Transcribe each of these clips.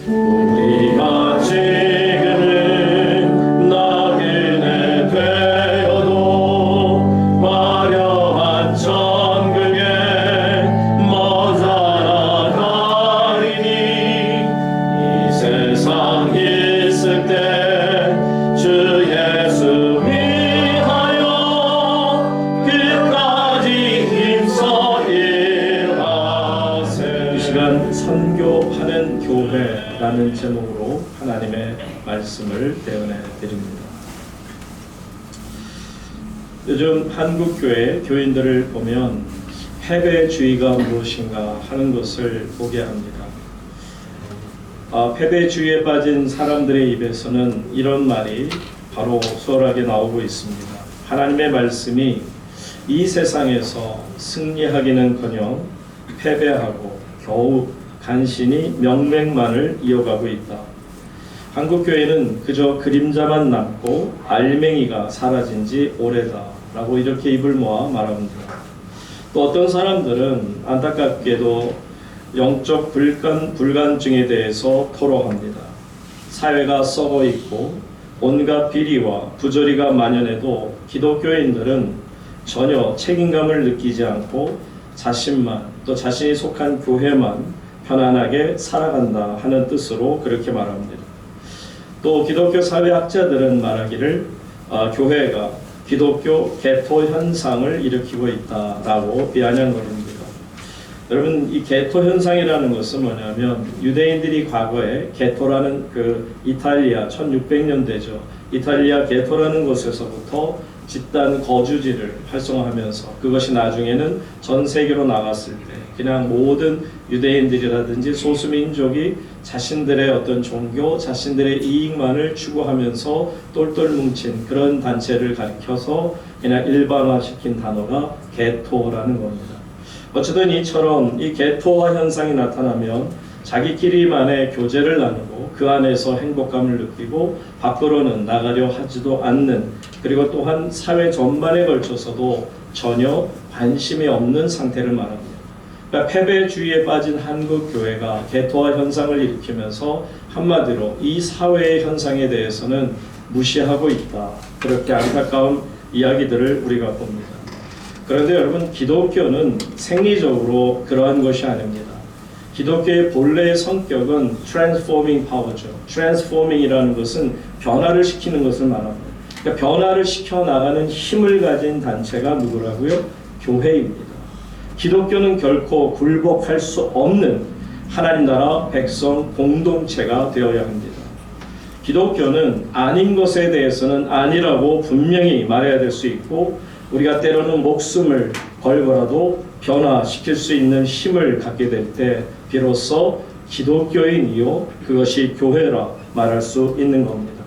우리가 지금은 나그네 되어도 화려한 천국에 먼저 나가리니 이 세상 있을 때 주 예수 위하여 끝까지 힘써 일하세. 이 시간 선교하는 교회라는 제목으로 하나님의 말씀을 대언해 드립니다. 요즘 한국 교회 교인들을 보면 패배주의가 무엇인가 하는 것을 보게 합니다. 패배주의에 빠진 사람들의 입에서는 이런 말이 바로 수월하게 나오고 있습니다. 하나님의 말씀이 이 세상에서 승리하기는커녕 패배하고 겨우 간신히 명맥만을 이어가고 있다. 한국 교회는 그저 그림자만 남고 알맹이가 사라진 지 오래다 라고 이렇게 입을 모아 말합니다. 또 어떤 사람들은 안타깝게도 영적 불간증에 대해서 토로합니다. 사회가 썩어 있고 온갖 비리와 부조리가 만연해도 기독교인들은 전혀 책임감을 느끼지 않고 자신만 또 자신이 속한 교회만 편안하게 살아간다 하는 뜻으로 그렇게 말합니다. 또 기독교 사회학자들은 말하기를 교회가 기독교 개토 현상을 일으키고 있다라고 비아냥거립니다. 여러분, 이 개토 현상이라는 것은 뭐냐면 유대인들이 과거에 게토라는 그 이탈리아 1600년대죠. 이탈리아 게토라는 곳에서부터 집단 거주지를 활성화하면서 그것이 나중에는 전 세계로 나갔을 때 그냥 모든 유대인들이라든지 소수민족이 자신들의 어떤 종교, 자신들의 이익만을 추구하면서 똘똘 뭉친 그런 단체를 가리켜서 그냥 일반화시킨 단어가 게토라는 겁니다. 어쨌든 이처럼 이 게토화 현상이 나타나면 자기끼리만의 교제를 나누고 그 안에서 행복감을 느끼고 밖으로는 나가려 하지도 않는, 그리고 또한 사회 전반에 걸쳐서도 전혀 관심이 없는 상태를 말합니다. 그러니까 패배주의에 빠진 한국 교회가 게토화 현상을 일으키면서 한마디로 이 사회의 현상에 대해서는 무시하고 있다. 그렇게 안타까운 이야기들을 우리가 봅니다. 그런데 여러분, 기독교는 생리적으로 그러한 것이 아닙니다. 기독교의 본래의 성격은 transforming power죠. transforming이라는 것은 변화를 시키는 것을 말합니다. 그러니까 변화를 시켜 나가는 힘을 가진 단체가 누구라고요? 교회입니다. 기독교는 결코 굴복할 수 없는 하나님 나라 백성 공동체가 되어야 합니다. 기독교는 아닌 것에 대해서는 아니라고 분명히 말해야 될 수 있고, 우리가 때로는 목숨을 걸고라도 변화시킬 수 있는 힘을 갖게 될 때 비로소 기독교인이요 그것이 교회라 말할 수 있는 겁니다.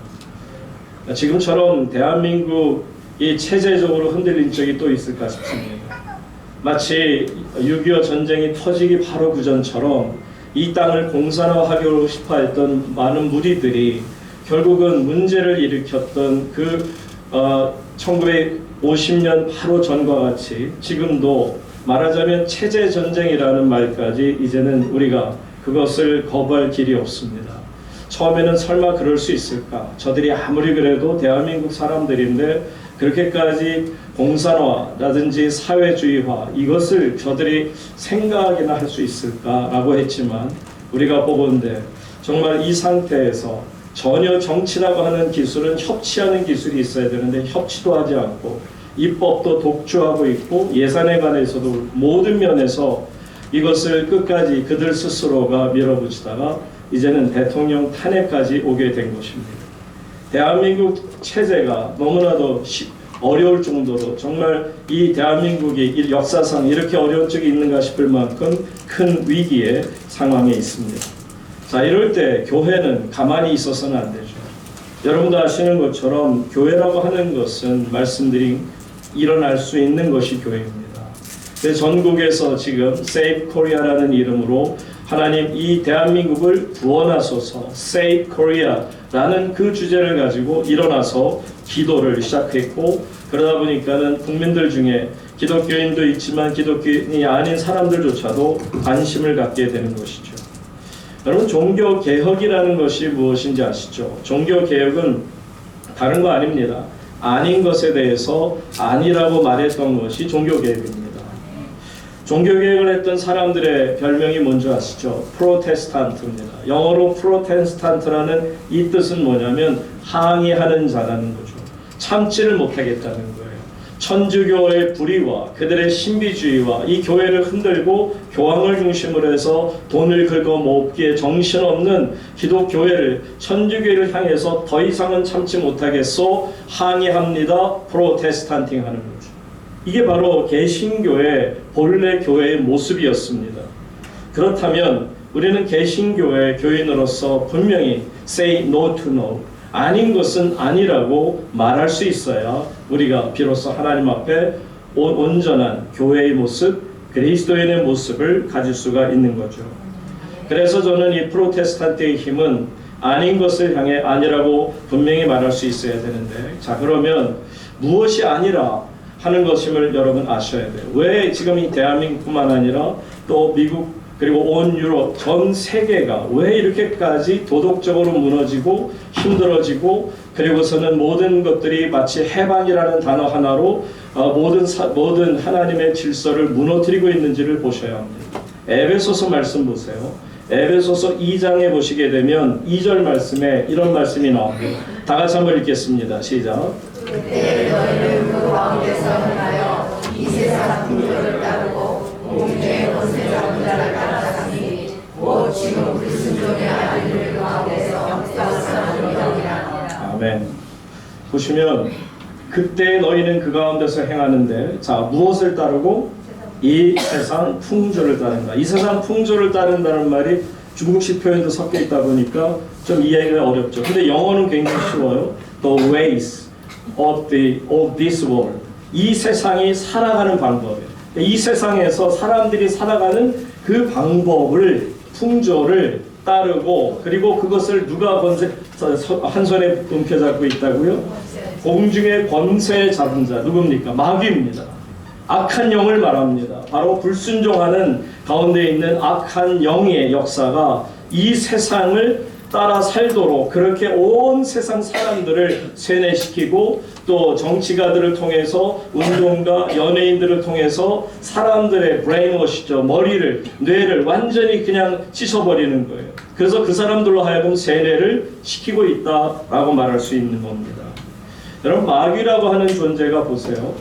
지금처럼 대한민국이 체제적으로 흔들린 적이 또 있을까 싶습니다. 마치 6.25 전쟁이 터지기 바로 그전처럼 이 땅을 공산화하고 싶어 했던 많은 무리들이 결국은 문제를 일으켰던 그 1950년 바로 전과 같이 지금도 말하자면 체제 전쟁이라는 말까지 이제는 우리가 그것을 거부할 길이 없습니다. 처음에는 설마 그럴 수 있을까? 저들이 아무리 그래도 대한민국 사람들인데 그렇게까지 공산화라든지 사회주의화 이것을 저들이 생각이나 할 수 있을까라고 했지만, 우리가 보건대 정말 이 상태에서 전혀 정치라고 하는 기술은 협치하는 기술이 있어야 되는데 협치도 하지 않고 입법도 독주하고 있고 예산에 관해서도 모든 면에서 이것을 끝까지 그들 스스로가 밀어붙이다가 이제는 대통령 탄핵까지 오게 된 것입니다. 대한민국 체제가 너무나도 어려울 정도로 정말 이 대한민국이 역사상 이렇게 어려운 적이 있는가 싶을 만큼 큰 위기의 상황에 있습니다. 자, 이럴 때 교회는 가만히 있어서는 안 되죠. 여러분도 아시는 것처럼 교회라고 하는 것은 말씀드린 일어날 수 있는 것이 교회입니다. 그래서 전국에서 지금 Save Korea라는 이름으로 하나님 이 대한민국을 구원하소서 Save Korea라는 그 주제를 가지고 일어나서 기도를 시작했고, 그러다 보니까는 국민들 중에 기독교인도 있지만 기독교인이 아닌 사람들조차도 관심을 갖게 되는 것이죠. 여러분, 종교 개혁이라는 것이 무엇인지 아시죠? 종교 개혁은 다른 거 아닙니다. 아닌 것에 대해서 아니라고 말했던 것이 종교 개혁입니다. 종교 개혁을 했던 사람들의 별명이 뭔지 아시죠? 프로테스탄트입니다. 영어로 프로테스탄트라는 이 뜻은 뭐냐면 항의하는 자라는 거죠. 참지를 못하겠다는 거예요. 천주교의 불의와 그들의 신비주의와 이 교회를 흔들고 교황을 중심으로 해서 돈을 긁어 모으기에 정신없는 기독교회를, 천주교회를 향해서 더 이상은 참지 못하겠소 항의합니다. 프로테스탄팅 하는 거죠. 이게 바로 개신교의 본래 교회의 모습이었습니다. 그렇다면 우리는 개신교의 교인으로서 분명히 say no to no, 아닌 것은 아니라고 말할 수 있어야 우리가 비로소 하나님 앞에 온전한 교회의 모습, 그리스도인의 모습을 가질 수가 있는 거죠. 그래서 저는 이 프로테스탄트의 힘은 아닌 것을 향해 아니라고 분명히 말할 수 있어야 되는데, 자, 그러면 무엇이 아니라 하는 것임을 여러분 아셔야 돼요. 왜 지금 이 대한민국뿐만 아니라 또 미국 그리고 온 유럽 전 세계가 왜 이렇게까지 도덕적으로 무너지고 힘들어지고, 그리고서는 모든 것들이 마치 해방이라는 단어 하나로 모든 하나님의 질서를 무너뜨리고 있는지를 보셔야 합니다. 에베소서 말씀 보세요. 에베소서 2장에 보시게 되면 2절 말씀에 이런 말씀이 나옵니다. 다 같이 한번 읽겠습니다. 시작. 그때 너희는 그 가운데서 행하여 이 세상 풍조를 따르고 공중의 권세자 분자를 따라가니 곧 지금 불순종의 아이들 가운데서 역사하는 영이라. 아멘. 보시면 그때 너희는 그 가운데서 행하는데, 자, 무엇을 따르고? 이 세상 풍조를 따른다. 이 세상 풍조를 따른다는 말이 중국식 표현도 섞여 있다 보니까 좀 이해가 어렵죠. 근데 영어는 굉장히 쉬워요. The ways of this world. 이 세상이 살아가는 방법이에요. 이 세상에서 사람들이 살아가는 그 방법을, 풍조를 따르고, 그리고 그것을 누가 한 손에 움켜잡고 있다고요? 공중의 권세 잡은 자, 누굽니까? 마귀입니다. 악한 영을 말합니다. 바로 불순종하는 가운데 있는 악한 영의 역사가 이 세상을 따라 살도록 그렇게 온 세상 사람들을 세뇌시키고, 또 정치가들을 통해서, 운동가, 연예인들을 통해서 사람들의 브레인워시죠. 머리를, 뇌를 완전히 그냥 씻어버리는 거예요. 그래서 그 사람들로 하여금 세뇌를 시키고 있다라고 말할 수 있는 겁니다. 여러분, 마귀라고 하는 존재가 보세요.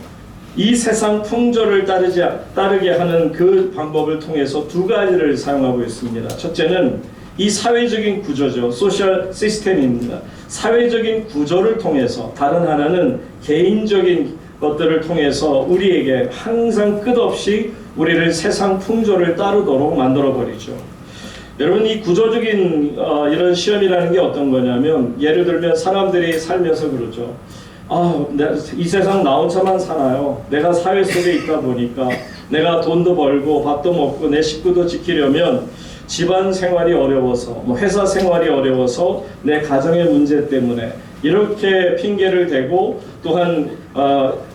이 세상 풍조를 따르게 하는 그 방법을 통해서 두 가지를 사용하고 있습니다. 첫째는 이 사회적인 구조죠. 소셜 시스템입니다. 사회적인 구조를 통해서, 다른 하나는 개인적인 것들을 통해서 우리에게 항상 끝없이 우리를 세상 풍조를 따르도록 만들어버리죠. 여러분, 이 구조적인 이런 시험이라는 게 어떤 거냐면, 예를 들면 사람들이 살면서 그러죠. 이 세상 나 혼자만 살아요. 내가 사회 속에 있다 보니까 내가 돈도 벌고 밥도 먹고 내 식구도 지키려면 집안 생활이 어려워서, 회사 생활이 어려워서, 내 가정의 문제 때문에 이렇게 핑계를 대고, 또한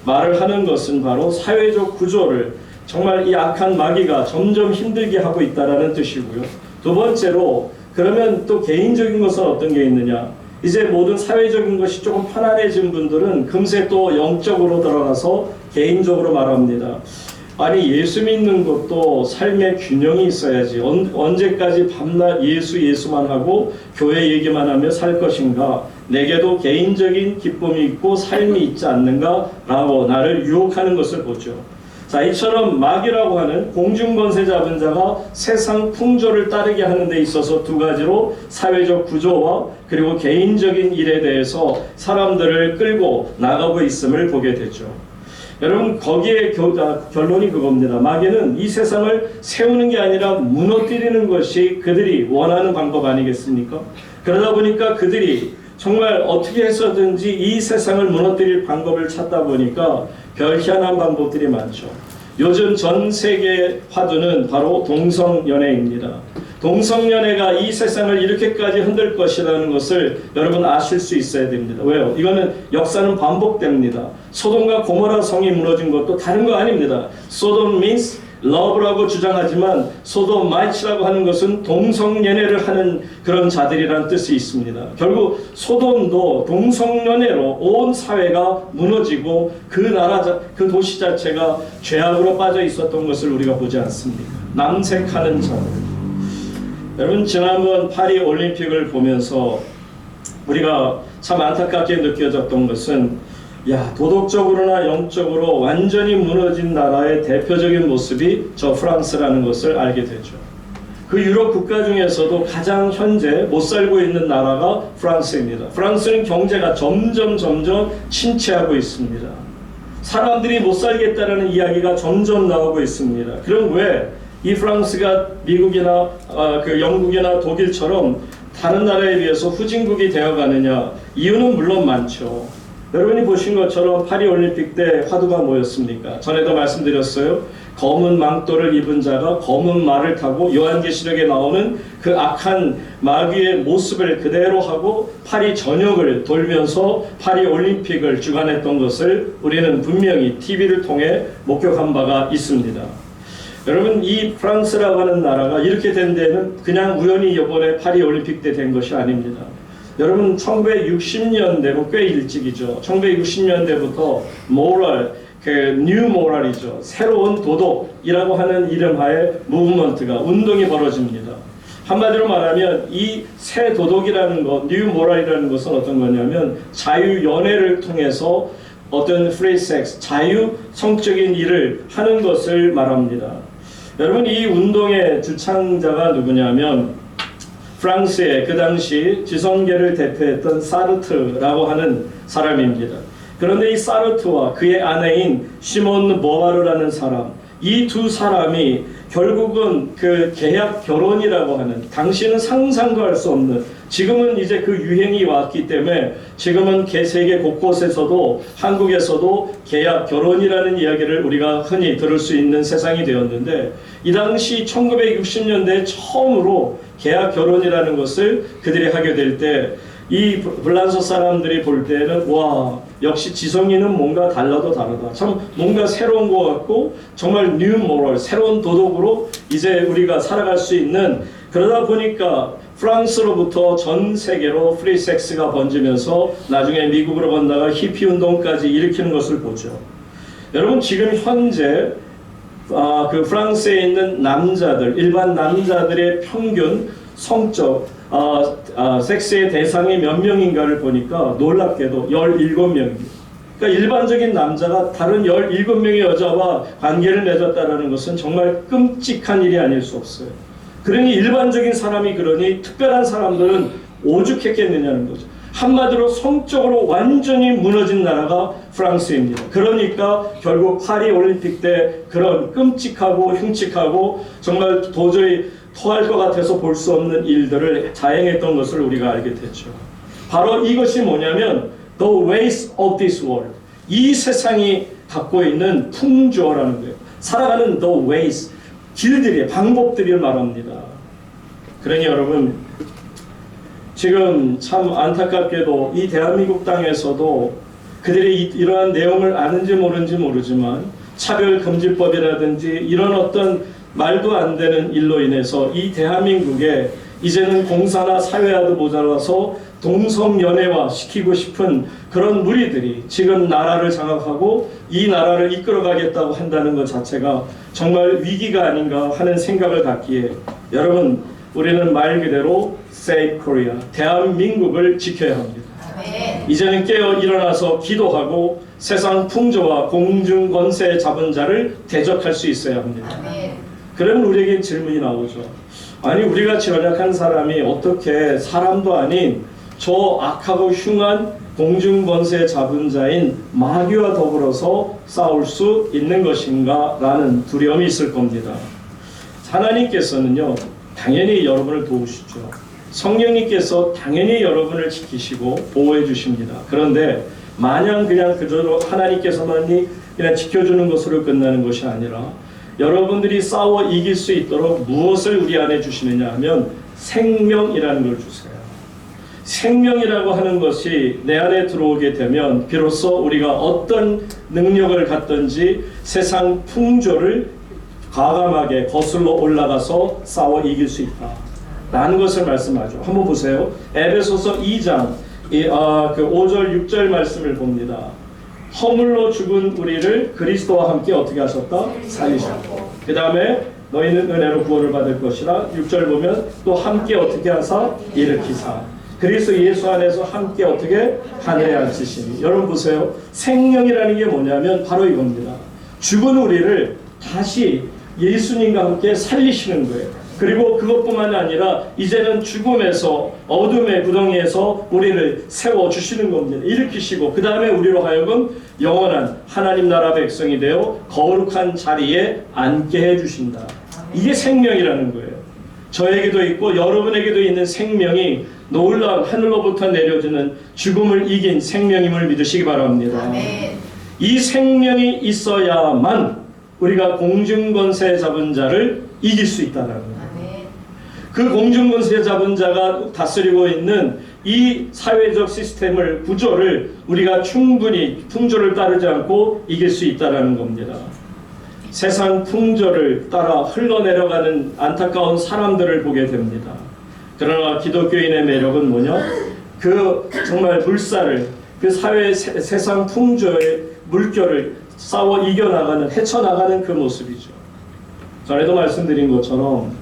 말을 하는 것은 바로 사회적 구조를 정말 이 악한 마귀가 점점 힘들게 하고 있다라는 뜻이고요. 두 번째로, 그러면 또 개인적인 것은 어떤 게 있느냐? 이제 모든 사회적인 것이 조금 편안해진 분들은 금세 또 영적으로 들어가서 개인적으로 말합니다. 아니, 예수 믿는 것도 삶의 균형이 있어야지. 언제까지 밤낮 예수만 하고 교회 얘기만 하며 살 것인가? 내게도 개인적인 기쁨이 있고 삶이 있지 않는가? 라고 나를 유혹하는 것을 보죠. 자, 이처럼 마귀라고 하는 공중권세 잡은 자가 세상 풍조를 따르게 하는 데 있어서 두 가지로 사회적 구조와 그리고 개인적인 일에 대해서 사람들을 끌고 나가고 있음을 보게 되죠. 여러분, 거기에 결론이 그겁니다. 마귀는 이 세상을 세우는 게 아니라 무너뜨리는 것이 그들이 원하는 방법 아니겠습니까? 그러다 보니까 그들이 정말 어떻게 해서든지 이 세상을 무너뜨릴 방법을 찾다 보니까 별희한한 방법들이 많죠. 요즘 전 세계 화두는 바로 동성연애입니다. 동성연애가 이 세상을 이렇게까지 흔들 것이라는 것을 여러분 아실 수 있어야 됩니다. 왜요? 이거는 역사는 반복됩니다. 소돔과 고모라 성이 무너진 것도 다른 거 아닙니다. 소돔 means love라고 주장하지만 소돔마이츠라고 하는 것은 동성연애를 하는 그런 자들이라는 뜻이 있습니다. 결국 소돔도 동성연애로 온 사회가 무너지고 그 나라, 그 도시 자체가 죄악으로 빠져 있었던 것을 우리가 보지 않습니까? 남색하는 자들. 여러분, 지난번 파리 올림픽을 보면서 우리가 참 안타깝게 느껴졌던 것은 도덕적으로나 영적으로 완전히 무너진 나라의 대표적인 모습이 저 프랑스라는 것을 알게 되죠. 그 유럽 국가 중에서도 가장 현재 못 살고 있는 나라가 프랑스입니다. 프랑스는 경제가 점점 침체하고 있습니다. 사람들이 못 살겠다라는 이야기가 점점 나오고 있습니다. 그럼 왜 이 프랑스가 미국이나 영국이나 독일처럼 다른 나라에 비해서 후진국이 되어가느냐? 이유는 물론 많죠. 여러분이 보신 것처럼 파리 올림픽 때 화두가 뭐였습니까? 전에도 말씀드렸어요. 검은 망토를 입은 자가 검은 말을 타고 요한계시록에 나오는 그 악한 마귀의 모습을 그대로 하고 파리 전역을 돌면서 파리 올림픽을 주관했던 것을 우리는 분명히 TV를 통해 목격한 바가 있습니다. 여러분, 이 프랑스라고 하는 나라가 이렇게 된 데는 그냥 우연히 이번에 파리 올림픽 때 된 것이 아닙니다. 여러분, 1960년대고 꽤 일찍이죠. 1960년대부터 모럴, 뉴 모럴이죠. 새로운 도덕이라고 하는 이름하에 무브먼트가, 운동이 벌어집니다. 한마디로 말하면 이 새 도덕이라는 것, 뉴 모럴이라는 것은 어떤 거냐면 자유연애를 통해서 어떤 프리 섹스, 자유 성적인 일을 하는 것을 말합니다. 여러분, 이 운동의 주창자가 누구냐면 프랑스의 그 당시 지성계를 대표했던 사르트라고 하는 사람입니다. 그런데 이 사르트와 그의 아내인 시몬 보바르라는 사람, 이 두 사람이 결국은 그 계약 결혼이라고 하는, 당시는 상상도 할 수 없는, 지금은 이제 그 유행이 왔기 때문에 지금은 세계 곳곳에서도 한국에서도 계약 결혼이라는 이야기를 우리가 흔히 들을 수 있는 세상이 되었는데, 이 당시 1960년대에 처음으로 계약 결혼이라는 것을 그들이 하게 될 때 이 불란서 사람들이 볼 때는 와, 역시 지성이는 뭔가 달라도 다르다. 참 뭔가 새로운 것 같고 정말 뉴 모럴, 새로운 도덕으로 이제 우리가 살아갈 수 있는, 그러다 보니까 프랑스로부터 전 세계로 프리 섹스가 번지면서 나중에 미국으로 건너가 히피 운동까지 일으키는 것을 보죠. 여러분, 지금 현재 그 프랑스에 있는 남자들, 일반 남자들의 평균 성적 섹스의 대상이 몇 명인가를 보니까 놀랍게도 17명입니다. 그러니까 일반적인 남자가 다른 17명의 여자와 관계를 맺었다는 것은 정말 끔찍한 일이 아닐 수 없어요. 그러니 일반적인 사람이 그러니 특별한 사람들은 오죽했겠느냐는 거죠. 한마디로 성적으로 완전히 무너진 나라가 프랑스입니다. 그러니까 결국 파리 올림픽 때 그런 끔찍하고 흉측하고 정말 도저히 토할 것 같아서 볼 수 없는 일들을 자행했던 것을 우리가 알게 됐죠. 바로 이것이 뭐냐면 the ways of this world, 이 세상이 갖고 있는 풍조라는 거예요. 살아가는 the ways, 길들이, 방법들을 말합니다. 그러니 여러분, 지금 참 안타깝게도 이 대한민국 땅에서도 그들이 이러한 내용을 아는지 모르는지 모르지만 차별금지법이라든지 이런 어떤 말도 안 되는 일로 인해서 이 대한민국에 이제는 공사나 사회화도 모자라서 동성연애화 시키고 싶은 그런 무리들이 지금 나라를 장악하고 이 나라를 이끌어가겠다고 한다는 것 자체가 정말 위기가 아닌가 하는 생각을 갖기에, 여러분, 우리는 말 그대로 Save Korea, 대한민국을 지켜야 합니다. 이제는 깨어 일어나서 기도하고 세상 풍조와 공중 권세 잡은 자를 대적할 수 있어야 합니다. 그러면 우리에게 질문이 나오죠. 아니, 우리같이 연약한 사람이 어떻게 사람도 아닌 저 악하고 흉한 공중권세 잡은 자인 마귀와 더불어서 싸울 수 있는 것인가 라는 두려움이 있을 겁니다. 하나님께서는요, 당연히 여러분을 도우시죠. 성령님께서 당연히 여러분을 지키시고 보호해 주십니다. 그런데 마냥 그냥 그대로 하나님께서만이 그냥 지켜주는 것으로 끝나는 것이 아니라 여러분들이 싸워 이길 수 있도록 무엇을 우리 안에 주시느냐 하면 생명이라는 걸 주세요. 생명이라고 하는 것이 내 안에 들어오게 되면 비로소 우리가 어떤 능력을 갖든지 세상 풍조를 과감하게 거슬러 올라가서 싸워 이길 수 있다 라는 것을 말씀하죠. 한번 보세요. 에베소서 2장 5절 6절 말씀을 봅니다. 허물로 죽은 우리를 그리스도와 함께 어떻게 하셨다? 살리셨고, 그 다음에 너희는 은혜로 구원을 받을 것이라. 6절 보면 또 함께 어떻게 하사? 일으키사. 그리스도 예수 안에서 함께 어떻게? 하늘에 앉히시니. 여러분 보세요. 생명이라는 게 뭐냐면 바로 이겁니다. 죽은 우리를 다시 예수님과 함께 살리시는 거예요. 그리고 그것뿐만 아니라 이제는 죽음에서, 어둠의 구덩이에서 우리를 세워주시는 겁니다. 일으키시고 그 다음에 우리로 하여금 영원한 하나님 나라 백성이 되어 거룩한 자리에 앉게 해주신다. 이게 생명이라는 거예요. 저에게도 있고 여러분에게도 있는 생명이 놀라운 하늘로부터 내려주는 죽음을 이긴 생명임을 믿으시기 바랍니다. 아멘. 이 생명이 있어야만 우리가 공중권세 잡은 자를 이길 수 있다는 거예요. 그 공중권세 잡은 자가 다스리고 있는 이 사회적 시스템을, 구조를 우리가 충분히 풍조를 따르지 않고 이길 수 있다는 겁니다. 세상 풍조를 따라 흘러내려가는 안타까운 사람들을 보게 됩니다. 그러나 기독교인의 매력은 뭐냐? 그 정말 불사를, 그 사회 세상 풍조의 물결을 싸워 이겨나가는, 헤쳐나가는 그 모습이죠. 전에도 말씀드린 것처럼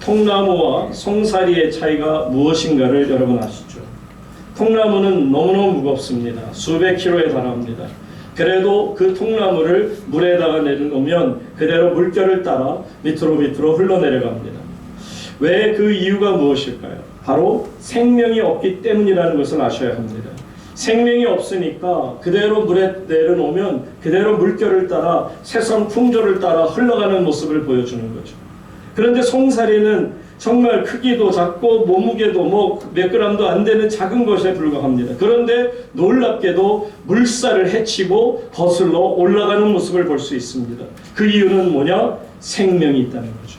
통나무와 송사리의 차이가 무엇인가를 여러분 아시죠? 통나무는 너무너무 무겁습니다. 수백 킬로에 달합니다. 그래도 그 통나무를 물에다가 내려놓으면 그대로 물결을 따라 밑으로 흘러내려갑니다. 왜 그 이유가 무엇일까요? 바로 생명이 없기 때문이라는 것을 아셔야 합니다. 생명이 없으니까 그대로 물에 내려놓으면 그대로 물결을 따라 세상 풍조를 따라 흘러가는 모습을 보여주는 거죠. 그런데 송사리는 정말 크기도 작고 몸무게도 몇 그램도 안 되는 작은 것에 불과합니다. 그런데 놀랍게도 물살을 헤치고 거슬러 올라가는 모습을 볼 수 있습니다. 그 이유는 뭐냐? 생명이 있다는 거죠.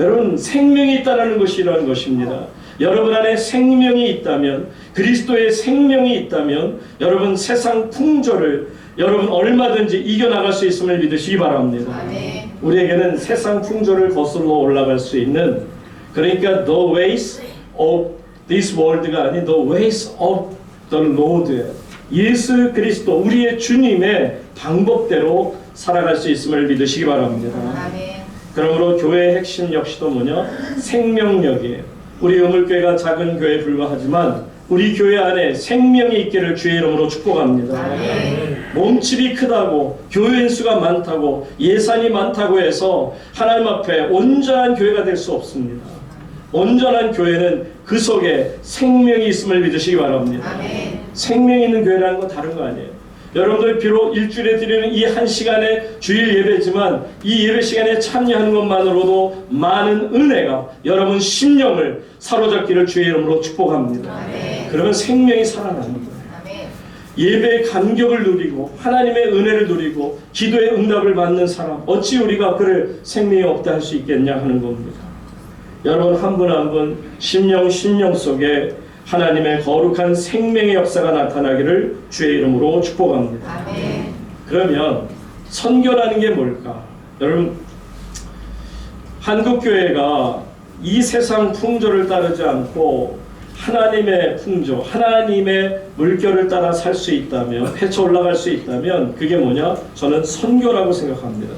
여러분, 생명이 있다는 것이 이런 것입니다. 여러분 안에 생명이 있다면, 그리스도의 생명이 있다면 여러분 세상 풍조를 여러분 얼마든지 이겨나갈 수 있음을 믿으시기 바랍니다. 아멘. 우리에게는 세상 풍조를 거슬러 올라갈 수 있는, 그러니까 the ways of this world가 아닌 the ways of the Lord, 예수 그리스도 우리의 주님의 방법대로 살아갈 수 있음을 믿으시기 바랍니다. 아멘. 그러므로 교회의 핵심 역시도 뭐냐? 생명력이에요. 우리 우물교회가 작은 교회에 불과하지만 우리 교회 안에 생명이 있기를 주의 이름으로 축복합니다. 아멘. 몸집이 크다고, 교회인 수가 많다고, 예산이 많다고 해서 하나님 앞에 온전한 교회가 될 수 없습니다. 온전한 교회는 그 속에 생명이 있음을 믿으시기 바랍니다. 아멘. 생명이 있는 교회라는 건 다른 거 아니에요. 여러분들 비록 일주일에 드리는 이 한 시간의 주일 예배지만 이 예배 시간에 참여하는 것만으로도 많은 은혜가 여러분 심령을 사로잡기를 주의 이름으로 축복합니다. 아멘. 그러면 생명이 살아나는 거예요. 아멘. 예배의 감격을 누리고 하나님의 은혜를 누리고 기도의 응답을 받는 사람, 어찌 우리가 그를 생명이 없다 할 수 있겠냐 하는 겁니다. 여러분 한 분 한 분 심령 속에 하나님의 거룩한 생명의 역사가 나타나기를 주의 이름으로 축복합니다. 아멘. 그러면 선교라는 게 뭘까? 여러분, 한국교회가 이 세상 풍조를 따르지 않고 하나님의 풍조, 하나님의 물결을 따라 살 수 있다면, 헤쳐 올라갈 수 있다면 그게 뭐냐? 저는 선교라고 생각합니다.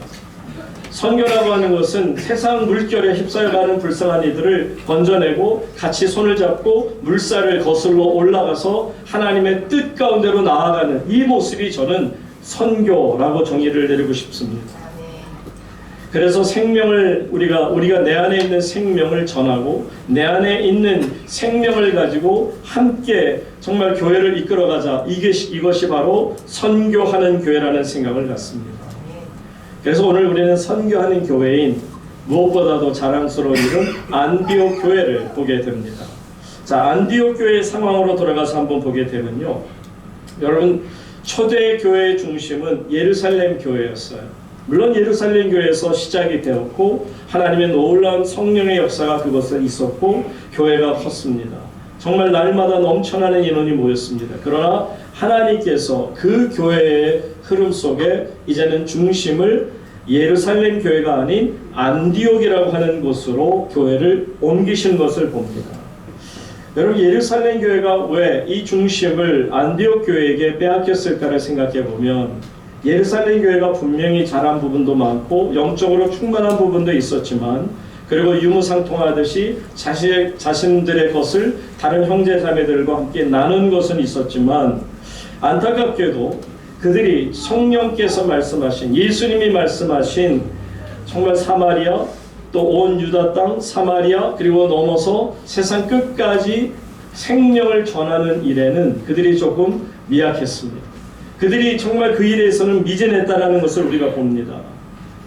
선교라고 하는 것은 세상 물결에 휩싸여가는 불쌍한 이들을 건져내고 같이 손을 잡고 물살을 거슬러 올라가서 하나님의 뜻 가운데로 나아가는 이 모습이 저는 선교라고 정의를 내리고 싶습니다. 그래서 생명을 우리가 내 안에 있는 생명을 전하고 내 안에 있는 생명을 가지고 함께 정말 교회를 이끌어가자. 이것이 바로 선교하는 교회라는 생각을 갖습니다. 그래서 오늘 우리는 선교하는 교회인 무엇보다도 자랑스러운 이름 안디옥 교회를 보게 됩니다. 자, 안디옥 교회의 상황으로 돌아가서 한번 보게 되면요, 여러분 초대 교회의 중심은 예루살렘 교회였어요. 물론 예루살렘 교회에서 시작이 되었고 하나님의 놀라운 성령의 역사가 그곳에 있었고 교회가 컸습니다. 정말 날마다 넘쳐나는 인원이 모였습니다. 그러나 하나님께서 그 교회의 흐름 속에 이제는 중심을 예루살렘 교회가 아닌 안디옥이라고 하는 곳으로 교회를 옮기신 것을 봅니다. 여러분, 예루살렘 교회가 왜 이 중심을 안디옥 교회에게 빼앗겼을까를 생각해 보면, 예루살렘 교회가 분명히 잘한 부분도 많고 영적으로 충만한 부분도 있었지만, 그리고 유무상통하듯이 자신들의 것을 다른 형제 자매들과 함께 나눈 것은 있었지만, 안타깝게도 그들이 성령께서 말씀하신, 예수님이 말씀하신 정말 사마리아, 또 온 유다 땅, 사마리아, 그리고 넘어서 세상 끝까지 생명을 전하는 일에는 그들이 조금 미약했습니다. 그들이 정말 그 일에서는 미진했다라는 것을 우리가 봅니다.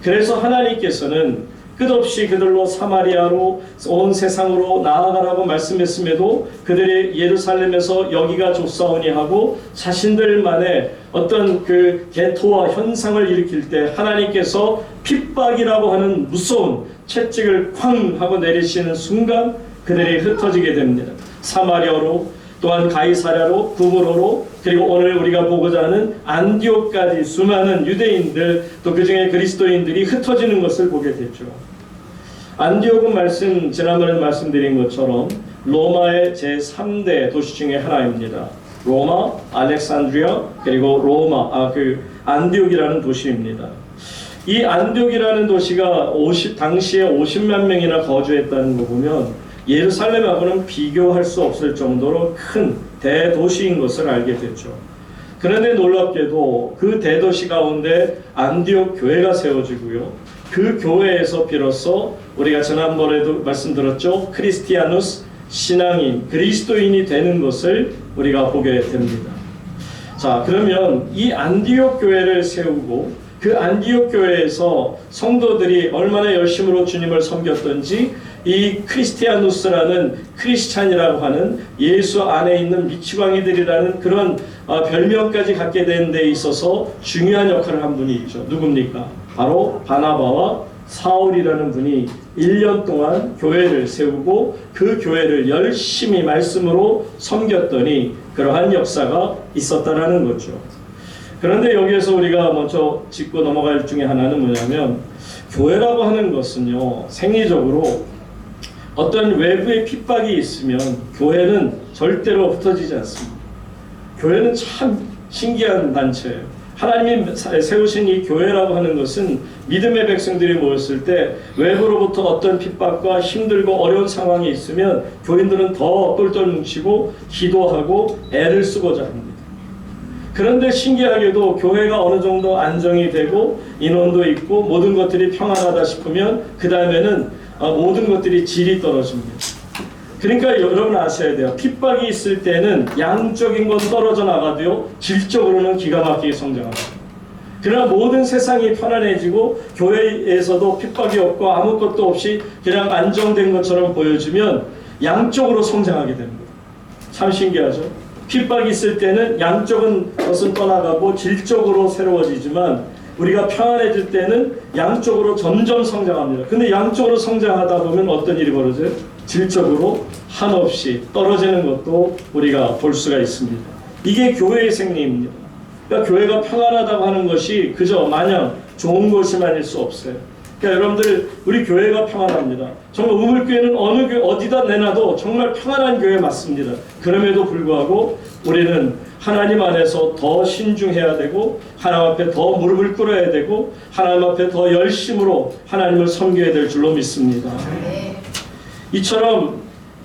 그래서 하나님께서는 끝없이 그들로 사마리아로 온 세상으로 나아가라고 말씀했음에도 그들이 예루살렘에서 여기가 좋사오니 하고 자신들만의 어떤 그 개토와 현상을 일으킬 때 하나님께서 핍박이라고 하는 무서운 채찍을 쾅 하고 내리시는 순간 그들이 흩어지게 됩니다. 사마리아로, 또한 가이사랴로, 구브로로, 그리고 오늘 우리가 보고자 하는 안디옥까지 수많은 유대인들, 또 그 중에 그리스도인들이 흩어지는 것을 보게 되죠. 안디옥은 지난번에 말씀드린 것처럼 로마의 제3대 도시 중에 하나입니다. 로마, 알렉산드리아, 그리고 안디옥이라는 도시입니다. 이 안디옥이라는 도시가 당시에 50만 명이나 거주했다는 거 보면 예루살렘하고는 비교할 수 없을 정도로 큰 대도시인 것을 알게 됐죠. 그런데 놀랍게도 그 대도시 가운데 안디옥 교회가 세워지고요. 그 교회에서 비로소 우리가 지난번에도 말씀드렸죠. 크리스티아누스, 신앙인, 그리스도인이 되는 것을 우리가 보게 됩니다. 자, 그러면 이 안디옥 교회를 세우고 그 안디옥 교회에서 성도들이 얼마나 열심으로 주님을 섬겼던지 이 크리스티아누스라는 크리스찬이라고 하는 예수 안에 있는 미치광이들이라는 그런 별명까지 갖게 된 데 있어서 중요한 역할을 한 분이 있죠. 누굽니까? 바로 바나바와 사울이라는 분이 1년 동안 교회를 세우고 그 교회를 열심히 말씀으로 섬겼더니 그러한 역사가 있었다라는 거죠. 그런데 여기에서 우리가 먼저 짚고 넘어갈 중에 하나는 뭐냐면, 교회라고 하는 것은요, 생리적으로 어떤 외부의 핍박이 있으면 교회는 절대로 흩어지지 않습니다. 교회는 참 신기한 단체예요. 하나님이 세우신 이 교회라고 하는 것은 믿음의 백성들이 모였을 때 외부로부터 어떤 핍박과 힘들고 어려운 상황이 있으면 교인들은 더 똘똘 뭉치고 기도하고 애를 쓰고자 합니다. 그런데 신기하게도 교회가 어느 정도 안정이 되고 인원도 있고 모든 것들이 평안하다 싶으면 그 다음에는 모든 것들이 질이 떨어집니다. 그러니까 여러분 아셔야 돼요. 핍박이 있을 때는 양적인 건 떨어져 나가도요, 질적으로는 기가 막히게 성장합니다. 그러나 모든 세상이 편안해지고 교회에서도 핍박이 없고 아무것도 없이 그냥 안정된 것처럼 보여주면 양적으로 성장하게 됩니다. 참 신기하죠? 핍박이 있을 때는 양적인 것은 떠나가고 질적으로 새로워지지만 우리가 평안해질 때는 양적으로 점점 성장합니다. 근데 양적으로 성장하다 보면 어떤 일이 벌어져요? 질적으로 한없이 떨어지는 것도 우리가 볼 수가 있습니다. 이게 교회의 생리입니다. 그러니까 교회가 평안하다고 하는 것이 그저 마냥 좋은 것이만일 수 없어요. 그러니까 여러분들, 우리 교회가 평안합니다. 정말 우물교회는 어느 교회 어디다 내놔도 정말 평안한 교회 맞습니다. 그럼에도 불구하고 우리는 하나님 안에서 더 신중해야 되고 하나님 앞에 더 무릎을 꿇어야 되고 하나님 앞에 더 열심으로 하나님을 섬겨야 될 줄로 믿습니다. 이처럼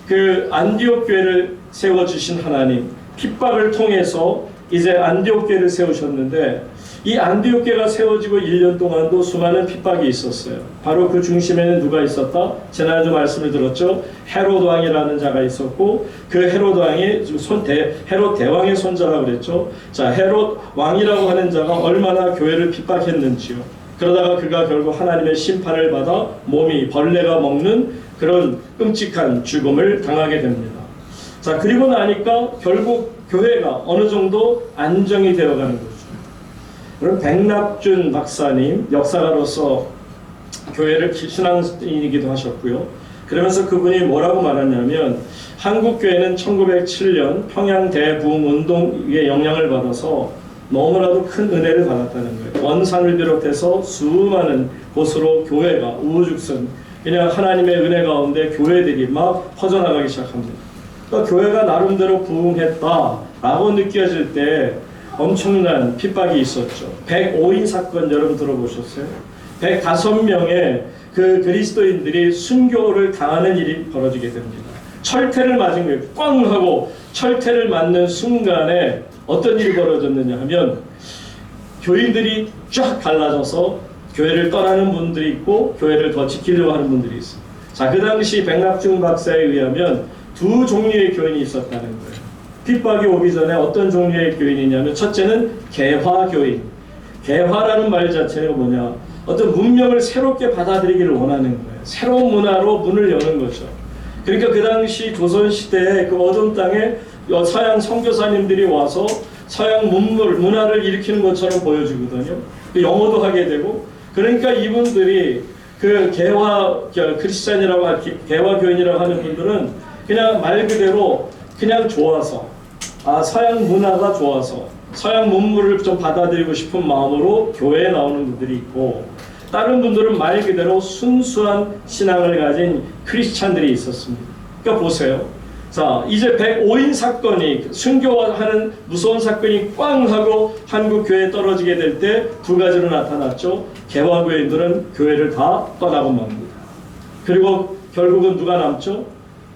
그 안디옥 교회를 세워주신 하나님, 핍박을 통해서 이제 안디옥 교회를 세우셨는데, 이 안디옥 교회가 세워지고 1년 동안도 수많은 핍박이 있었어요. 바로 그 중심에는 누가 있었다? 지난주 말씀을 들었죠. 헤롯 왕이라는 자가 있었고, 그 헤롯 왕이 헤롯 대왕의 손자라고 그랬죠. 자, 헤롯 왕이라고 하는 자가 얼마나 교회를 핍박했는지요. 그러다가 그가 결국 하나님의 심판을 받아 몸이 벌레가 먹는 그런 끔찍한 죽음을 당하게 됩니다. 자, 그리고 나니까 결국 교회가 어느 정도 안정이 되어가는 거죠. 그럼 백낙준 박사님, 역사가로서 교회를 신앙인이기도 하셨고요. 그러면서 그분이 뭐라고 말하냐면, 한국교회는 1907년 평양 대부흥운동의 영향을 받아서 너무나도 큰 은혜를 받았다는 거예요. 원산을 비롯해서 수많은 곳으로 교회가 우후죽순 그냥 하나님의 은혜 가운데 교회들이 막 퍼져나가기 시작합니다. 그러니까 교회가 나름대로 부흥했다라고 느껴질 때 엄청난 핍박이 있었죠. 105인 사건 여러분 들어보셨어요? 105명의 그 그리스도인들이 순교를 당하는 일이 벌어지게 됩니다. 철퇴를 맞은 거예요. 꽝 하고 철퇴를 맞는 순간에 어떤 일이 벌어졌느냐 하면 교인들이 쫙 갈라져서 교회를 떠나는 분들이 있고 교회를 더 지키려고 하는 분들이 있어요. 자, 그 당시 백낙중 박사에 의하면 두 종류의 교인이 있었다는 거예요. 핍박이 오기 전에 어떤 종류의 교인이냐면 첫째는 개화교인. 개화라는 말 자체가 뭐냐? 어떤 문명을 새롭게 받아들이기를 원하는 거예요. 새로운 문화로 문을 여는 거죠. 그러니까 그 당시 조선시대에 그 어둠 땅에 서양 선교사님들이 와서 서양 문화를 일으키는 것처럼 보여주거든요. 영어도 하게 되고 그러니까 이분들이 그 크리스찬이라고 개화교인이라고 하는 분들은 그냥 말 그대로 그냥 좋아서 서양 문화가 좋아서 서양 문물을 좀 받아들이고 싶은 마음으로 교회에 나오는 분들이 있고 다른 분들은 말 그대로 순수한 신앙을 가진 크리스찬들이 있었습니다. 그러니까 보세요. 자, 이제 105인 사건이 순교하는 무서운 사건이 꽝 하고 한국 교회에 떨어지게 될 때 두 가지로 나타났죠. 개화교인들은 교회를 다 떠나고 맙니다. 그리고 결국은 누가 남죠?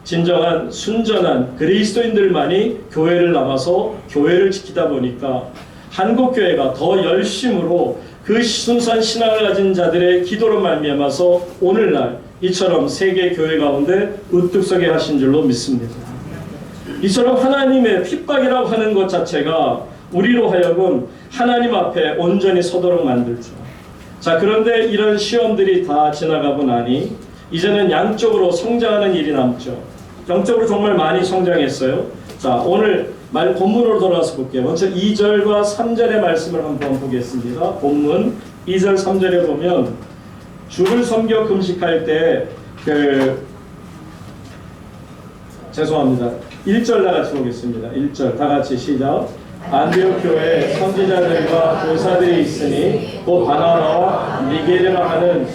진정한 순전한 그리스도인들만이 교회를 남아서 교회를 지키다 보니까 한국 교회가 더 열심으로 그 순수한 신앙을 가진 자들의 기도로 말미암아서 오늘날 이처럼 세계 교회 가운데 우뚝 서게 하신 줄로 믿습니다. 이처럼 하나님의 핍박이라고 하는 것 자체가 우리로 하여금 하나님 앞에 온전히 서도록 만들죠. 자, 그런데 이런 시험들이 다 지나가고 나니 이제는 양쪽으로 성장하는 일이 남죠. 영적으로 정말 많이 성장했어요. 자, 오늘 본문으로 돌아와서 볼게요. 먼저 2절과 3절의 말씀을 한번 보겠습니다. 본문 2절 3절에 보면 주를 섬겨 금식할 때 죄송합니다. 1절 다 같이 보겠습니다. 1절 다 같이 시작. 안디옥 교회에 선지자들과 교사들이 있으니 곧 바나바와 니게르라 하는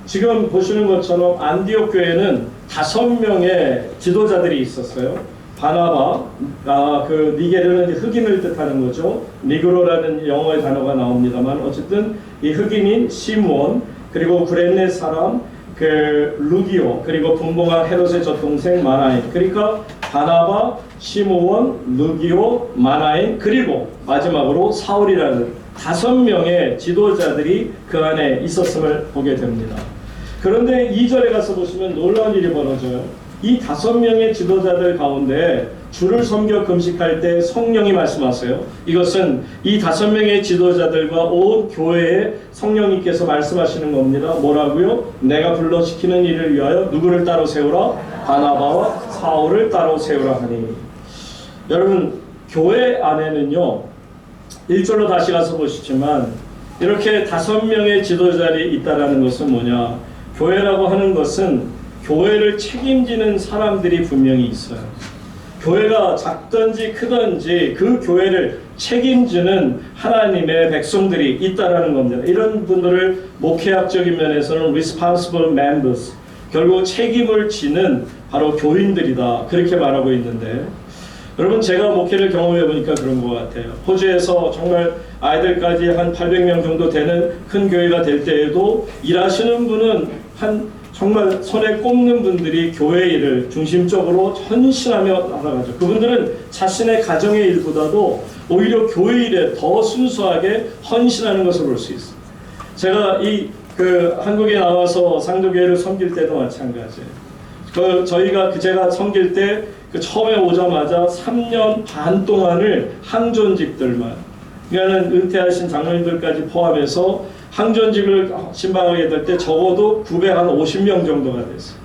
지금 보시는 것처럼 안디옥 교회는 5명의 지도자들이 있었어요. 바나바, 그 니게르는 흑인을 뜻하는 거죠. 니그로라는 영어의 단어가 나옵니다만 어쨌든 이 흑인인 시므온, 그리고 구레네 사람 그 루기오, 그리고 분봉한 헤롯의 젖동생 마나인. 그러니까 바나바, 시므온, 루기오, 마나인, 그리고 마지막으로 사울이라는 5명의 지도자들이 그 안에 있었음을 보게 됩니다. 그런데 2절에 가서 보시면 놀라운 일이 벌어져요. 이 5명의 지도자들 가운데 주를 섬겨 금식할 때 성령이 말씀하세요. 이것은 이 5명의 지도자들과 온 교회에 성령님께서 말씀하시는 겁니다. 뭐라고요? 내가 불러시키는 일을 위하여 누구를 따로 세우라? 바나바와 사울을 따로 세우라 하니. 여러분, 교회 안에는요 1절로 다시 가서 보시지만 이렇게 5명의 지도자들이 있다는 것은 뭐냐? 교회라고 하는 것은 교회를 책임지는 사람들이 분명히 있어요. 교회가 작든지 크든지 그 교회를 책임지는 하나님의 백성들이 있다라는 겁니다. 이런 분들을 목회학적인 면에서는 responsible members, 결국 책임을 지는 바로 교인들이다, 그렇게 말하고 있는데, 여러분 제가 목회를 경험해 보니까 그런 것 같아요. 호주에서 정말 아이들까지 한 800명 정도 되는 큰 교회가 될 때에도 일하시는 분은 정말 손에 꼽는 분들이 교회 일을 중심적으로 헌신하며 나아가죠. 그분들은 자신의 가정의 일보다도 오히려 교회 일에 더 순수하게 헌신하는 것을 볼 수 있어요. 제가 한국에 나와서 상도교회를 섬길 때도 마찬가지예요. 제가 섬길 때 처음에 오자마자 3년 반 동안을 항존직들만, 그러니까 은퇴하신 장로님들까지 포함해서 항존직을 신방하게 될 때 적어도 950명 정도가 됐어요.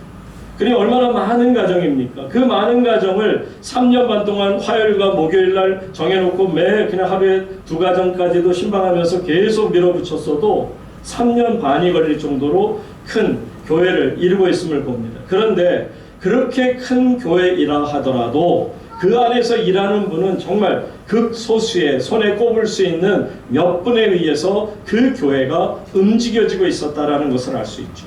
그러니 얼마나 많은 가정입니까? 그 많은 가정을 3년 반 동안 화요일과 목요일 날 정해놓고 그냥 하루에 2가정까지도 신방하면서 계속 밀어붙였어도 3년 반이 걸릴 정도로 큰 교회를 이루고 있음을 봅니다. 그런데 그렇게 큰 교회이라 하더라도 그 안에서 일하는 분은 정말 극소수의 손에 꼽을 수 있는 몇 분에 의해서 그 교회가 움직여지고 있었다라는 것을 알 수 있죠.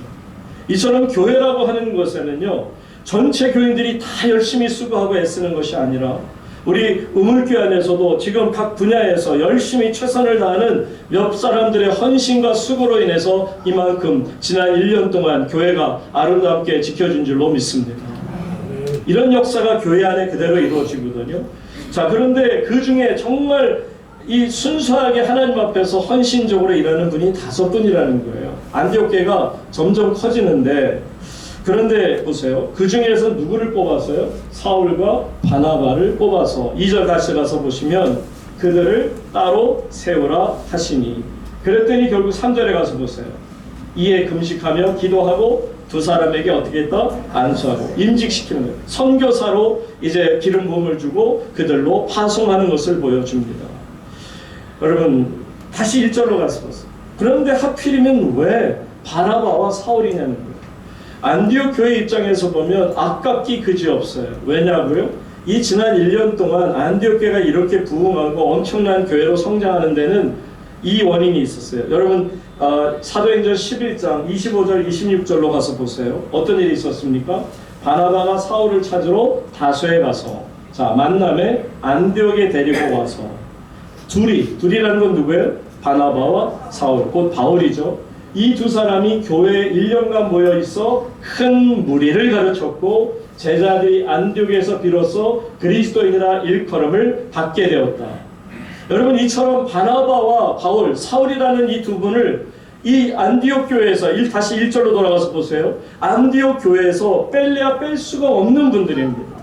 이처럼 교회라고 하는 것에는요, 전체 교인들이 다 열심히 수고하고 애쓰는 것이 아니라 우리 우물교회 안에서도 지금 각 분야에서 열심히 최선을 다하는 몇 사람들의 헌신과 수고로 인해서 이만큼 지난 1년 동안 교회가 아름답게 지켜진 줄로 믿습니다. 이런 역사가 교회 안에 그대로 이루어지거든요. 자, 그런데 그 중에 정말 이 순수하게 하나님 앞에서 헌신적으로 일하는 분이 5분이라는 거예요. 안디옥교회가 점점 커지는데, 그런데 보세요. 그 중에서 누구를 뽑았어요? 사울과 바나바를 뽑아서 2절 다시 가서 보시면 그들을 따로 세우라 하시니, 그랬더니 결국 3절에 가서 보세요. 이에 금식하며 기도하고 두 사람에게 어떻게 했다? 안수하고 임직시키는 거예요. 선교사로 이제 기름 부음을 주고 그들로 파송하는 것을 보여줍니다. 여러분, 다시 1절로 가서 보세요. 그런데 하필이면 왜 바나바와 사울이냐는 거예요. 안디옥 교회 입장에서 보면 아깝기 그지없어요. 왜냐고요? 이 지난 1년 동안 안디옥 교회가 이렇게 부흥하고 엄청난 교회로 성장하는 데는 이 원인이 있었어요. 여러분, 사도행전 11장 25절 26절로 가서 보세요. 어떤 일이 있었습니까? 바나바가 사울을 찾으러 다소에 가서, 자, 만남에 안디옥에 데리고 와서 둘이라는 건 누구예요? 바나바와 사울, 곧 바울이죠. 이 두 사람이 교회에 1년간 모여 있어 큰 무리를 가르쳤고 제자들이 안디옥에서 비로소 그리스도인이라 일컬음을 받게 되었다. 여러분, 이처럼 바나바와 바울, 사울이라는 이 두 분을 이 안디옥 교회에서 다시 1절로 돌아가서 보세요. 안디옥 교회에서 뺄래야 뺄 수가 없는 분들입니다.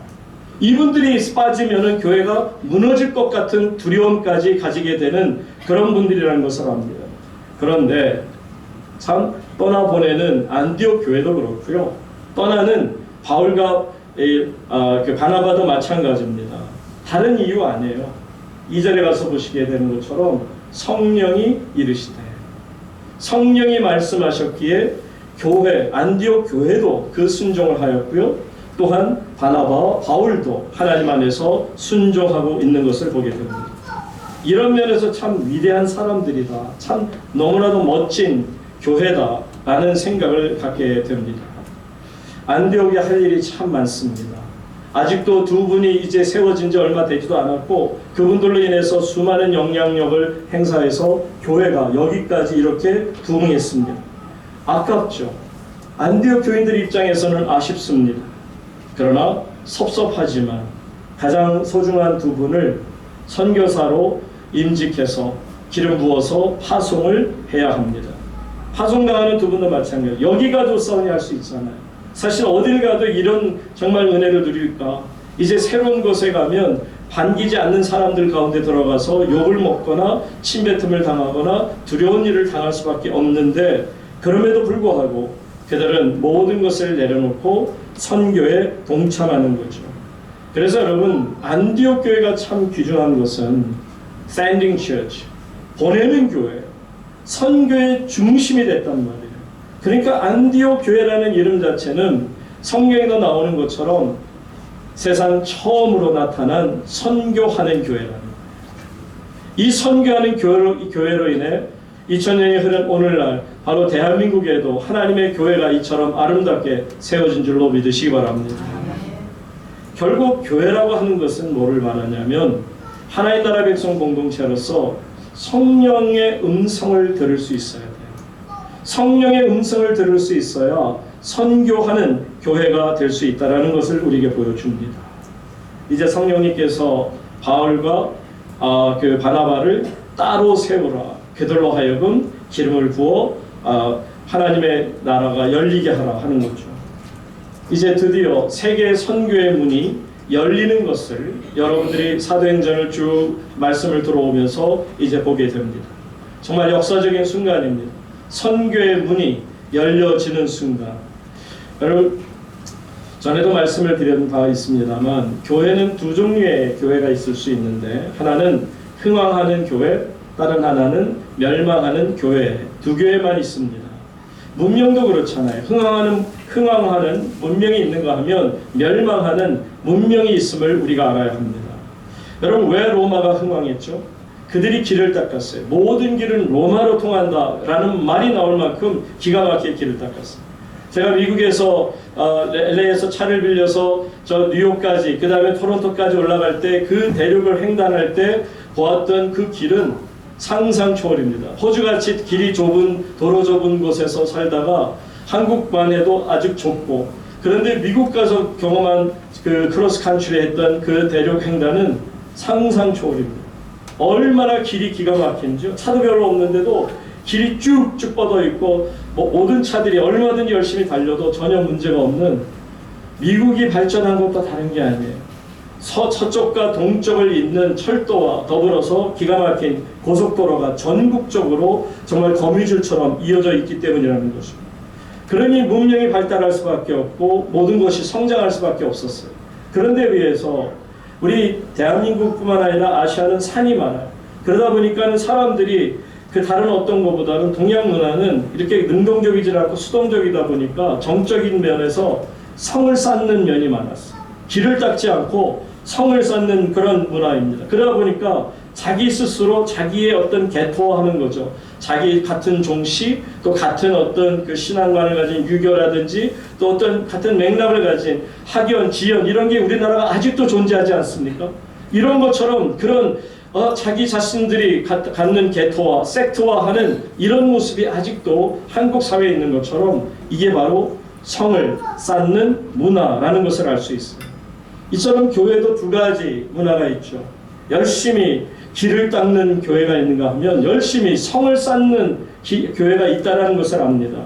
이분들이 빠지면은 교회가 무너질 것 같은 두려움까지 가지게 되는 그런 분들이라는 것을 압니다. 그런데 참 떠나보내는 안디옥 교회도 그렇고요. 떠나는 바울과 그 바나바도 마찬가지입니다. 다른 이유 아니에요. 2절에 가서 보시게 되는 것처럼 성령이 이르시되, 성령이 말씀하셨기에 교회, 안디옥 교회도 그 순종을 하였고요. 또한 바나바와 바울도 하나님 안에서 순종하고 있는 것을 보게 됩니다. 이런 면에서 참 위대한 사람들이다, 참 너무나도 멋진 교회다라는 생각을 갖게 됩니다. 안디옥에 할 일이 참 많습니다. 아직도 두 분이 이제 세워진 지 얼마 되지도 않았고 그분들로 인해서 수많은 영향력을 행사해서 교회가 여기까지 이렇게 부흥했습니다. 아깝죠. 안디옥 교인들 입장에서는 아쉽습니다. 그러나 섭섭하지만 가장 소중한 두 분을 선교사로 임직해서 기름 부어서 파송을 해야 합니다. 파송당하는 두 분도 마찬가지예요. 여기 가도 싸우니 할 수 있잖아요. 사실 어딜 가도 이런 정말 은혜를 누릴까? 이제 새로운 곳에 가면 반기지 않는 사람들 가운데 들어가서 욕을 먹거나 침뱉음을 당하거나 두려운 일을 당할 수밖에 없는데, 그럼에도 불구하고 그들은 모든 것을 내려놓고 선교에 동참하는 거죠. 그래서 여러분, 안디옥 교회가 참 귀중한 것은 sending church, 보내는 교회, 선교의 중심이 됐단 말이에요. 그러니까 안디옥 교회라는 이름 자체는 성경에도 나오는 것처럼 세상 처음으로 나타난 선교하는 교회라는, 이 선교하는 교회로 인해 2000년이 흐른 오늘날 바로 대한민국에도 하나님의 교회가 이처럼 아름답게 세워진 줄로 믿으시기 바랍니다. 결국 교회라고 하는 것은 뭐를 말하냐면 하나님 나라 백성 공동체로서 성령의 음성을 들을 수 있어야 돼요. 성령의 음성을 들을 수 있어야 선교하는 교회가 될 수 있다는 것을 우리에게 보여줍니다. 이제 성령님께서 바울과 그 바나바를 따로 세우라, 그들로 하여금 기름을 부어 하나님의 나라가 열리게 하라 하는 거죠. 이제 드디어 세계 선교의 문이 열리는 것을 여러분들이 사도행전을 쭉 말씀을 들어오면서 이제 보게 됩니다. 정말 역사적인 순간입니다. 선교의 문이 열려지는 순간. 여러분, 전에도 말씀을 드린 바 있습니다만 교회는 두 종류의 교회가 있을 수 있는데, 하나는 흥왕하는 교회, 다른 하나는 멸망하는 교회, 두 교회만 있습니다. 문명도 그렇잖아요. 흥왕하는 문명이 있는가 하면 멸망하는 문명이 있음을 우리가 알아야 합니다. 여러분, 왜 로마가 흥왕했죠? 그들이 길을 닦았어요. 모든 길은 로마로 통한다라는 말이 나올 만큼 기가 막히게 길을 닦았어요. 제가 미국에서 LA에서 차를 빌려서 저 뉴욕까지, 그 다음에 토론토까지 올라갈 때 그 대륙을 횡단할 때 보았던 그 길은 상상 초월입니다. 호주같이 길이 좁은, 도로 좁은 곳에서 살다가 한국만 해도 아주 좁고, 그런데 미국 가서 경험한 그 크로스 컨트리 했던 그 대륙 횡단은 상상 초월입니다. 얼마나 길이 기가 막힌지요. 차도 별로 없는데도 길이 쭉쭉 뻗어 있고, 모든 차들이 얼마든지 열심히 달려도 전혀 문제가 없는, 미국이 발전한 것과 다른 게 아니에요. 서쪽과 동쪽을 잇는 철도와 더불어서 기가 막힌 고속도로가 전국적으로 정말 거미줄처럼 이어져 있기 때문이라는 것입니다. 그러니 문명이 발달할 수밖에 없고 모든 것이 성장할 수밖에 없었어요. 그런데 비해서 우리 대한민국뿐만 아니라 아시아는 산이 많아요. 그러다 보니까 사람들이 그 다른 어떤 것보다는 동양 문화는 이렇게 능동적이지 않고 수동적이다 보니까 정적인 면에서 성을 쌓는 면이 많았어요. 길을 닦지 않고 성을 쌓는 그런 문화입니다. 그러다 보니까 자기 스스로 자기의 어떤 개토화하는 거죠. 자기 같은 종씨, 또 같은 어떤 그 신앙관을 가진 유교라든지, 또 어떤 같은 맥락을 가진 학연, 지연, 이런 게 우리나라가 아직도 존재하지 않습니까? 이런 것처럼 그런 자기 자신들이 갖는 개토화, 섹트화하는 이런 모습이 아직도 한국 사회에 있는 것처럼 이게 바로 성을 쌓는 문화라는 것을 알 수 있습니다. 이처럼 교회도 두 가지 문화가 있죠. 열심히 길을 닦는 교회가 있는가 하면 열심히 성을 쌓는 교회가 있다는 것을 압니다.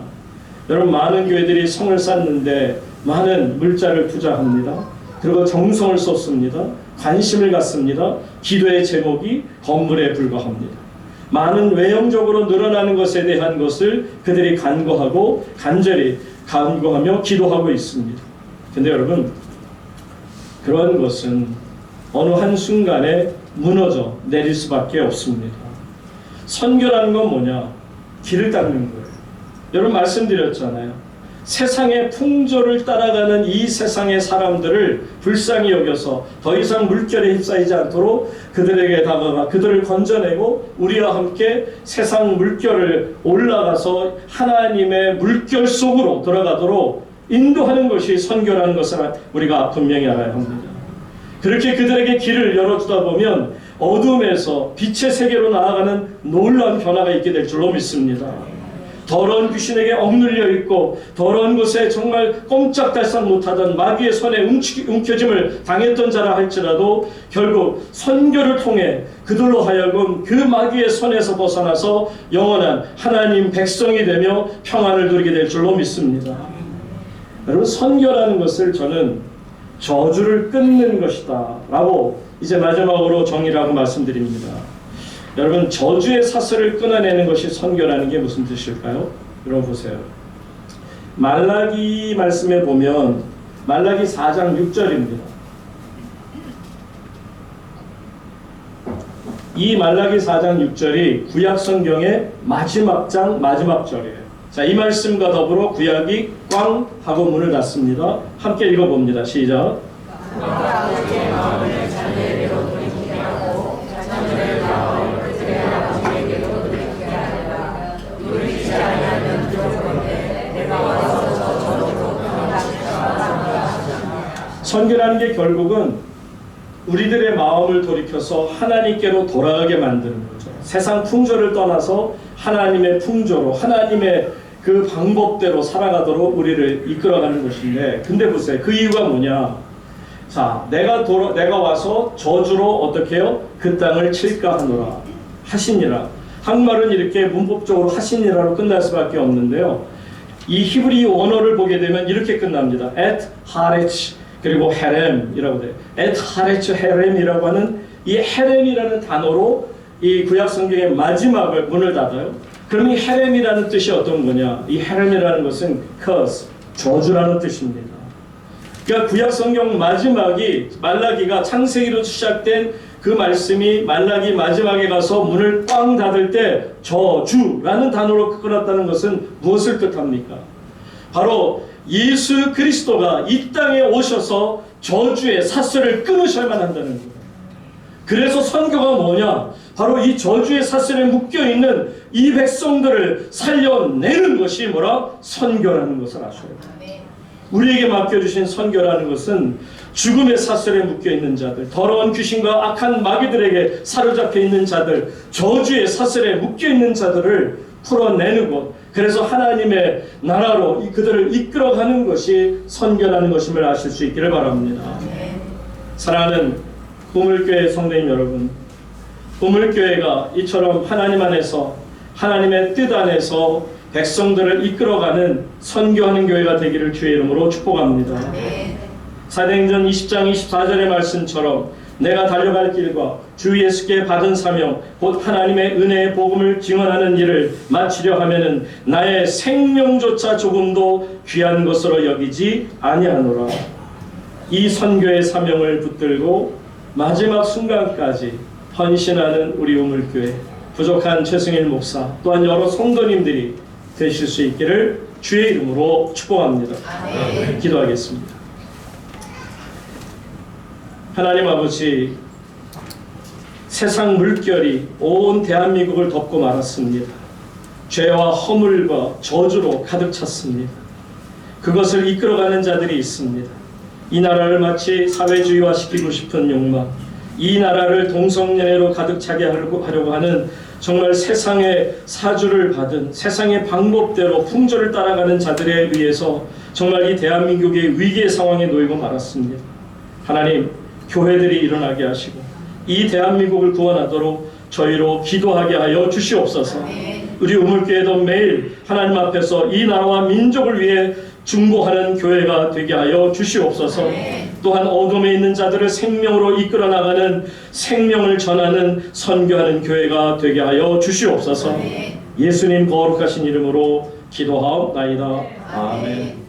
여러분, 많은 교회들이 성을 쌓는데 많은 물자를 투자합니다. 그리고 정성을 쏟습니다. 관심을 갖습니다. 기도의 제목이 건물에 불과합니다. 많은 외형적으로 늘어나는 것에 대한 것을 그들이 간구하고 간절히 간구하며 기도하고 있습니다. 근데 여러분, 그런 것은 어느 한순간에 무너져 내릴 수밖에 없습니다. 선교라는 건 뭐냐? 길을 닦는 거예요. 여러분, 말씀드렸잖아요. 세상의 풍조를 따라가는 이 세상의 사람들을 불쌍히 여겨서 더 이상 물결에 휩싸이지 않도록 그들에게 다가가 그들을 건져내고 우리와 함께 세상 물결을 올라가서 하나님의 물결 속으로 들어가도록 인도하는 것이 선교라는 것을 우리가 분명히 알아야 합니다. 그렇게 그들에게 길을 열어주다 보면 어둠에서 빛의 세계로 나아가는 놀라운 변화가 있게 될 줄로 믿습니다. 더러운 귀신에게 억눌려 있고 더러운 곳에 정말 꼼짝달싹 못하던 마귀의 손에 움켜짐을 당했던 자라 할지라도 결국 선교를 통해 그들로 하여금 그 마귀의 손에서 벗어나서 영원한 하나님 백성이 되며 평안을 누리게 될 줄로 믿습니다. 여러분, 선교라는 것을 저는 저주를 끊는 것이다 라고 이제 마지막으로 정의라고 말씀드립니다. 여러분, 저주의 사슬을 끊어내는 것이 선교라는 게 무슨 뜻일까요? 여러분 보세요. 말라기 말씀에 보면 말라기 4장 6절입니다. 이 말라기 4장 6절이 구약 성경의 마지막 장 마지막 절이에요. 자, 이 말씀과 더불어 구약이 꽝 하고 문을 닫습니다. 함께 읽어봅니다. 시작. 선교라는 게 결국은 우리들의 마음을 돌이켜서 하나님께로 돌아가게 만드는 거죠. 세상 풍조를 떠나서 하나님의 풍조로, 하나님의 그 방법대로 살아가도록 우리를 이끌어가는 것인데, 근데 보세요. 그 이유가 뭐냐? 자, 내가 와서 저주로 어떻게 해요? 그 땅을 칠까 하노라. 하시니라. 한말은 이렇게 문법적으로 하시니라로 끝날 수밖에 없는데요. 이 히브리 원어를 보게 되면 이렇게 끝납니다. et 하레치 그리고 헤렘이라고 돼요. et 하레치 헤렘이라고 하는 이 헤렘이라는 단어로 이 구약 성경의 마지막을 문을 닫아요. 그럼 이 헤렘이라는 뜻이 어떤 거냐? 이 헤렘이라는 것은 curse, 저주라는 뜻입니다. 그러니까 구약 성경 마지막이 말라기가 창세기로 시작된 그 말씀이 말라기 마지막에 가서 문을 꽝 닫을 때 저주라는 단어로 끊었다는 것은 무엇을 뜻합니까? 바로 예수 그리스도가 이 땅에 오셔서 저주의 사슬을 끊으셔야만 한다는 거예요. 그래서 선교가 뭐냐? 바로 이 저주의 사슬에 묶여있는 이 백성들을 살려내는 것이 뭐라? 선교라는 것을 아셔야 돼요. 우리에게 맡겨주신 선교라는 것은 죽음의 사슬에 묶여있는 자들, 더러운 귀신과 악한 마귀들에게 사로잡혀 있는 자들, 저주의 사슬에 묶여있는 자들을 풀어내는 것, 그래서 하나님의 나라로 그들을 이끌어가는 것이 선교라는 것임을 아실 수 있기를 바랍니다. 사랑하는 우물교회 성도님 여러분, 우물교회가 이처럼 하나님 안에서 하나님의 뜻 안에서 백성들을 이끌어가는 선교하는 교회가 되기를 주의 이름으로 축복합니다. 사도행전 20장 24절의 말씀처럼 내가 달려갈 길과 주 예수께 받은 사명 곧 하나님의 은혜의 복음을 증언하는 일을 마치려 하면은 나의 생명조차 조금도 귀한 것으로 여기지 아니하노라. 이 선교의 사명을 붙들고 마지막 순간까지 헌신하는 우리 우물교회 부족한 최승일 목사 또한 여러 성도님들이 되실 수 있기를 주의 이름으로 축복합니다. 기도하겠습니다. 하나님 아버지, 세상 물결이 온 대한민국을 덮고 말았습니다. 죄와 허물과 저주로 가득 찼습니다. 그것을 이끌어가는 자들이 있습니다. 이 나라를 마치 사회주의화시키고 싶은 욕망, 이 나라를 동성연애로 가득 차게 하려고 하는 정말 세상의 사주를 받은 세상의 방법대로 풍조를 따라가는 자들에 의해서 정말 이 대한민국의 위기의 상황에 놓이고 말았습니다. 하나님, 교회들이 일어나게 하시고 이 대한민국을 구원하도록 저희로 기도하게 하여 주시옵소서. 우리 우물교회도 매일 하나님 앞에서 이 나라와 민족을 위해 중보하는 교회가 되게 하여 주시옵소서. 또한 어둠에 있는 자들을 생명으로 이끌어 나가는 생명을 전하는 선교하는 교회가 되게 하여 주시옵소서. 예수님 거룩하신 이름으로 기도하옵나이다. 아멘.